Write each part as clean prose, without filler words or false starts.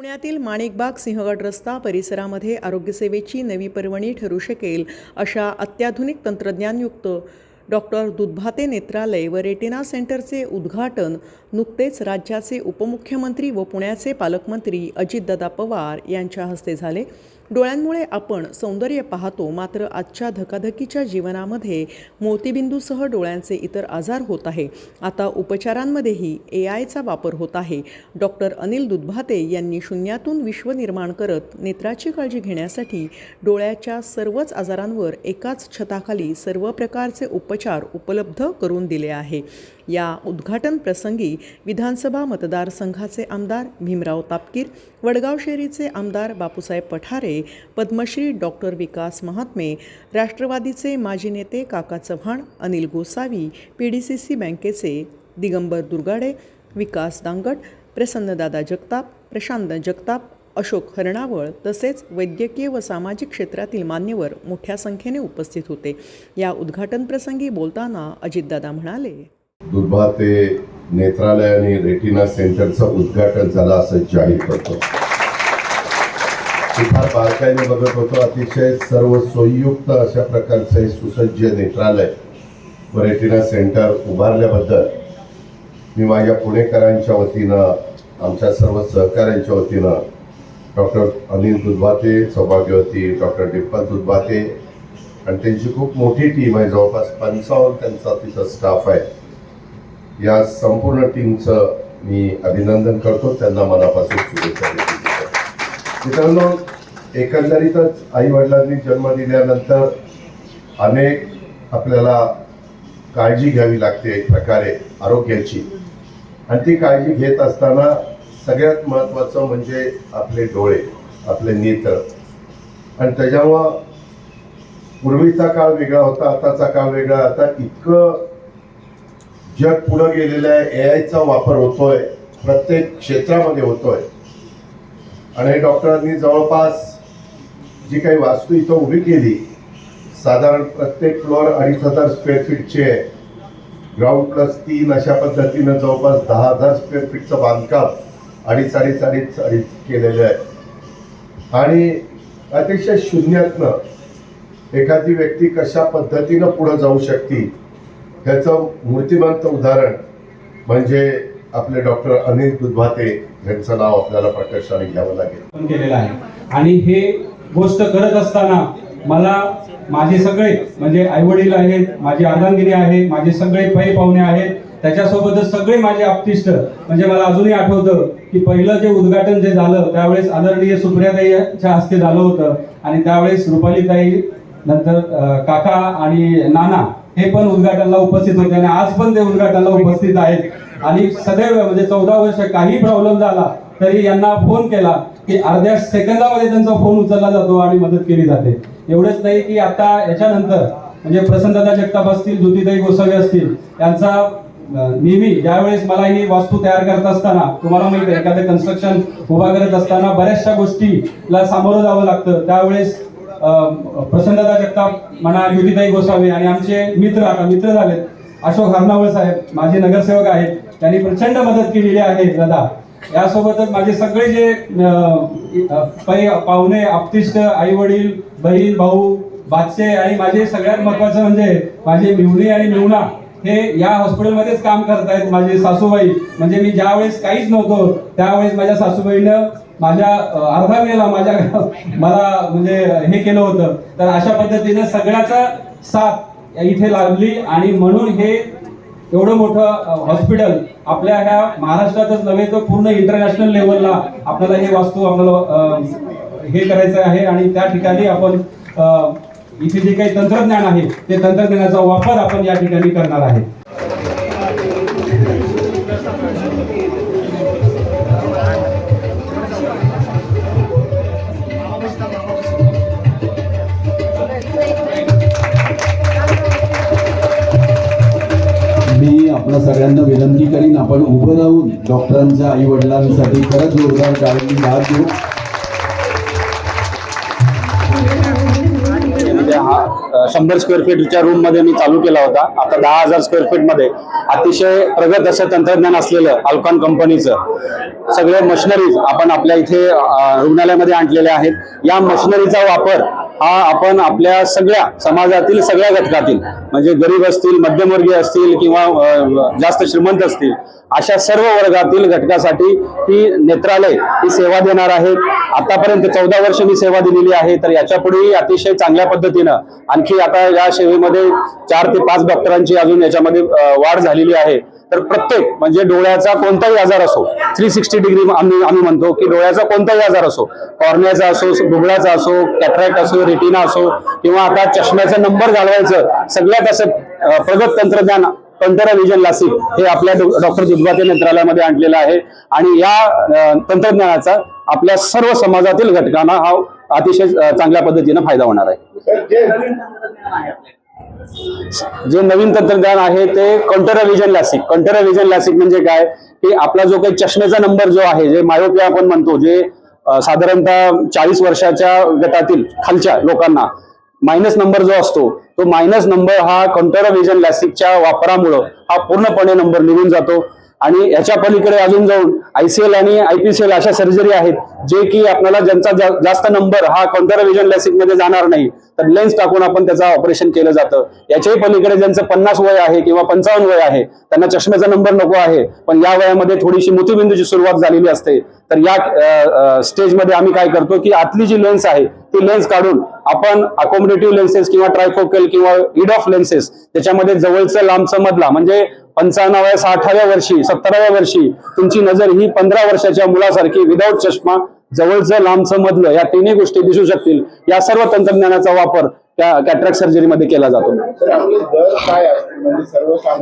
पुण्यातील माणिकबाग सिंहगड रस्ता परिसरामध्ये आरोग्यसेवेची नवी पर्वणी ठरू शकेल अशा अत्याधुनिक तंत्रज्ञानयुक्त डॉक्टर दुधभाते नेत्रालय व रेटिना सेंटरचे उद्घाटन नुकतेच राज्याचे उपमुख्यमंत्री व पुण्याचे पालकमंत्री अजितदादा पवार यांच्या हस्ते झाले। डोळ्यांमुळे आपण सौंदर्य पाहतो, मात्र आजच्या धकाधकीच्या जीवनामध्ये मोतीबिंदूसह डोळ्यांचे इतर आजार होत आहे। आता उपचारांमध्येही AIचा वापर होत आहे। डॉक्टर अनिल दुधभाते यांनी शून्यातून विश्व निर्माण करत नेत्राची काळजी घेण्यासाठी डोळ्याच्या सर्वच आजारांवर एकाच छताखाली सर्व प्रकारचे उपचार उपलब्ध करून दिले आहे। या उद्घाटन प्रसंगी विधानसभा मतदारसंघाचे आमदार भीमराव तापकीर, वडगाव शेरीचे आमदार बापूसाहेब पठारे, पद्मश्री डॉक्टर विकास महात्मे, राष्ट्रवादीचे माजी नेते काका चव्हाण, अनिल गोसावी, PDCC बँकेचे दिगंबर दुर्गाडे, विकास दांगट, प्रसन्नदादा जगताप, प्रशांत जगताप, अशोक हरणावळ तसेच वैद्यकीय व सामाजिक क्षेत्रातील मान्यवर मोठ्या संख्येने उपस्थित होते। या उद्घाटन प्रसंगी बोलताना अजितदादा म्हणाले, दुधभाते नेत्रालय आणि रेटिना सेंटरचं उद्घाटन झालं असं जाहीर करतो। फार बारकाईने बघत होतो, अतिशय सर्व सोयीयुक्त अशा प्रकारचे सुसज्ज नेत्रालय व रेटिना सेंटर उभारल्याबद्दल मी माझ्या पुणेकरांच्या वतीनं, आमच्या सर्व सहकाऱ्यांच्या वतीनं डॉक्टर अनिल दुधभाते, सौभाग्यवती डॉक्टर डिंपल दुधभाते आणि त्यांची खूप मोठी टीम आहे, जवळपास 55 त्यांचा तिथं स्टाफ आहे। या संपूर्ण टीमचं मी अभिनंदन करतो, त्यांना मनापासून शुभेच्छा देतो। मित्रांनो, एकंदरीतच आई वडिलांनी जन्म दिल्यानंतर अनेक आपल्याला काळजी घ्यावी लागते एक प्रकारे आरोग्याची, आणि ती काळजी घेत असताना सगळ्यात महत्त्वाचं म्हणजे आपले डोळे, आपले नेत्र। आणि त्याच्यामुळं पूर्वीचा काळ वेगळा होता, आताचा काळ वेगळा। आता इतकं जग पुढे गेलेलं आहे, AIचा वापर होतोय, प्रत्येक क्षेत्रामध्ये होतोय। आणि डॉक्टरांनी जवळपास जी काही वास्तू इथं उभी केली, साधारण प्रत्येक फ्लोअर 2500 स्क्वेअर फीटचे आहे, ग्राउंड +3 अशा पद्धतीनं जवळपास 10,000 स्क्वेअर फीटचं बांधकाम अडीच केलेलं आहे। आणि अतिशय शून्यातनं एखादी व्यक्ती कशा पद्धतीनं पुढे जाऊ शकते ह्याचं मूर्तिमंत उदाहरण म्हणजे आपले डॉक्टर अनिल दुधभाते यांचं नाव आपल्याला प्रकर्षाने घ्यावं लागेल केलेलं आहे। आणि हे गोष्ट करत असताना मला माझे सगळे म्हणजे आईवडील आहेत, माझी अर्धांगिनी आहे, माझे सगळे पै पाहुणे आहेत, त्याच्यासोबतच सगळे माझे आप्तिष्ट। म्हणजे मला अजूनही आठवतं की पहिलं जे उद्घाटन जे झालं त्यावेळेस आदरणीय सुप्रियाताईच्या हस्ते झालं होतं, आणि त्यावेळेस रुपालीताई, नंतर काका आणि नाना हे पण उद्घाटनाला उपस्थित होते, आणि आज पण ते उद्घाटनाला उपस्थित आहेत। आणि सदैव म्हणजे 14 वर्ष काही प्रॉब्लेम झाला तरी यांना फोन केला की अर्ध्या सेकंदामध्ये त्यांचा फोन उचलला जातो आणि मदत केली जाते। एवढंच नाही की आता याच्यानंतर म्हणजे प्रसन्नदादा जगताप असतील, ज्योतिताई गोसावी असतील, यांचा नेहमी ज्यावेळेस मला ही वास्तू तयार करत असताना, तुम्हाला माहिती आहे एखादं कन्स्ट्रक्शन उभा करत असताना बऱ्याचशा गोष्टीला सामोरं जावं लागतं। त्यावेळेस प्रसन्नदादा जगताप म्हणा, ज्योतिताई गोसावी आणि आमचे मित्र, आता मित्र झालेत, अशोक हरणावळ साहेब माझे नगरसेवक आहेत, त्यांनी प्रचंड मदत केलेली आहे दादा। यासोबतच माझे सगळे जे पाहुणे, आप्तिष्ट, आई वडील, बहीण भाऊ, बादशे, आणि माझे सगळ्यात महत्वाचं म्हणजे माझे मिवणी आणि मिवणा हे या हॉस्पिटलमध्येच काम करतायत। माझे सासूबाई, म्हणजे मी ज्यावेळेस काहीच नव्हतो त्यावेळेस माझ्या सासूबाईनं माझ्या अर्धा वेळेला मला म्हणजे हे केलं होतं। तर अशा पद्धतीने सगळ्याचा साथ इथे लागली, आणि म्हणून हे एवढं मोठं हॉस्पिटल आपल्या ह्या महाराष्ट्रातच नव्हे तर पूर्ण इंटरनॅशनल लेवलला आपल्याला हे वास्तू आपल्याला हे करायचं आहे। आणि त्या ठिकाणी आपण इथे जे काही तंत्रज्ञान आहे ते तंत्रज्ञानाचा वापर आपण या ठिकाणी करणार आहे। मी आपल्या सगळ्यांना विनंती करीन, आपण उभं राहून डॉक्टरांच्या आई वडिलांसाठी खरंच जोरदार टाळ्यांनी दाद देऊ। 100 स्क्वेअर फीटच्या रूम मध्ये मी चालू केला होता. आता 10,000 स्क्वेअर फीट मध्ये अतिशय प्रगत असं तंत्रज्ञान असलेलं अल्कॉन कंपनीचं सगळे मशिनरीज आपण आपल्या इथे रुग्णालयामध्ये आणलेले आहेत. या मशिनरीचा वापर हा आपण आपल्या सगळ्या समाजातील सगळ्या घटकातील म्हणजे गरीब असतील, मध्यमवर्गीय असतील किंवा जास्त श्रीमंत असतील अशा सर्व वर्गातील घटकासाठी ही नेत्रालय ही सेवा देणार आहे. आतापर्यंत 14 वर्ष मी सेवा दिलेली आहे, तर याच्या पुढेही अतिशय चांगल्या पद्धतीनं आणखी आता या सेवेमध्ये 4 ते 5 डॉक्टरांची अजून याच्यामध्ये वाढ झालेली आहे. तर प्रत्येक म्हणजे डोळ्याचा कोणताही आजार असो, 360 डिग्री आम्ही म्हणतो की डोळ्याचा कोणताही आजार असो, कॉर्नियाचा असो, बुबुळाचा असो, कॅटरॅक्ट असो, रेटिना असो किंवा आता चष्म्याचा नंबर घालवायचं, सगळ्यात असं प्रगत तंत्रज्ञान कंटेरा व्हिजन लासिक हे आपल्या डॉक्टर दुधभाते नेत्रालयामध्ये आणलेलं आहे. आणि या तंत्रज्ञानाचा आपल्या सर्व समाजातील घटकांना हा अतिशय चांगल्या पद्धतीने फायदा होणार आहे. जे नवीन तंत्रज्ञान आहे ते कंटेरा व्हिजन लासिक. कंटेरा व्हिजन लासिक म्हणजे काय की आपला जो काही चष्मेचा नंबर जो आहे, जे मायोपिया आपण म्हणतो, जे साधारणतः 40 वर्षाच्या गटातील खालच्या लोकांना मायनस नंबर जो असतो, तो मायनस नंबर हा कंटेरा व्हिजन लासिकच्या वापरामुळं हा पूर्णपणे नंबर निघून जातो. आणि याच्या पलीकडे अजून जाऊन ICL आणि IPCL अशा सर्जरी आहेत जे की आपल्याला ज्यांचा जास्त नंबर हा कंटेरा व्हिजन लासिक मध्ये जाणार नाही, तर लेन्स टाकून आपण त्याचं ऑपरेशन केलं जातं. याच्याही पलीकडे ज्यांचं 50 वय आहे किंवा 55 वय आहे, त्यांना चष्म्याचा नंबर नको आहे, पण या वयामध्ये थोडीशी मोतीबिंदूची सुरुवात झालेली असते, तर या स्टेजमध्ये आम्ही काय करतो की आतली जी लेन्स आहे ती लेन्स काढून आपण अकोमोडेटिव्ह लेन्सेस किंवा ट्रायफोकल किंवा इड ऑफ लेन्सेस त्याच्यामध्ये जवळचं लांबचं मधला म्हणजे 55व्या 60व्या वर्षी 70व्या वर्षी तुमची नजर ही 15 वर्षाच्या मुलासारखी विदाऊट चष्मा जवळचं लांबचं मधलं या तिन्ही गोष्टी दिसू शकतील. या सर्व तंत्रज्ञानाचा वापर त्या कॅटरॅक्ट सर्जरीमध्ये केला जातो.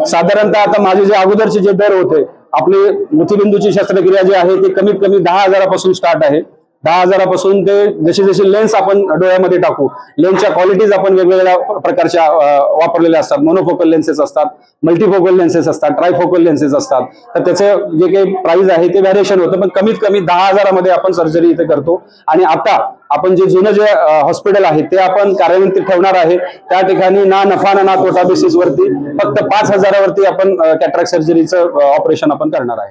साधारणतः आता माझे जे अगोदरचे जे दर होते, आपली मोतीबिंदूची शस्त्रक्रिया जी आहे ती कमीत कमी 10,000पासून स्टार्ट आहे. 10,000पासून ते जसे जसे लेन्स आपण डोळ्यामध्ये टाकू, लेन्सच्या क्वालिटीज आपण वेगवेगळ्या प्रकारच्या वापरलेल्या असतात. मोनोफोकल लेन्सेस असतात, मल्टीफोकल लेन्सेस असतात, ट्रायफोकल लेन्सेस असतात. तर त्याचं जे काही प्राइस आहे ते व्हॅरिएशन होतं, पण कमीत कमी 10,000मध्ये आपण सर्जरी इथे करतो. आणि आता आपण जे जुनं जे हॉस्पिटल आहे ते आपण कार्यान्वित ठेवणार आहे. त्या ठिकाणी ना नफा ना तोटा बेसिस वरती फक्त 5,000वरती आपण कॅटरॅक्ट सर्जरीचं ऑपरेशन आपण करणार आहे.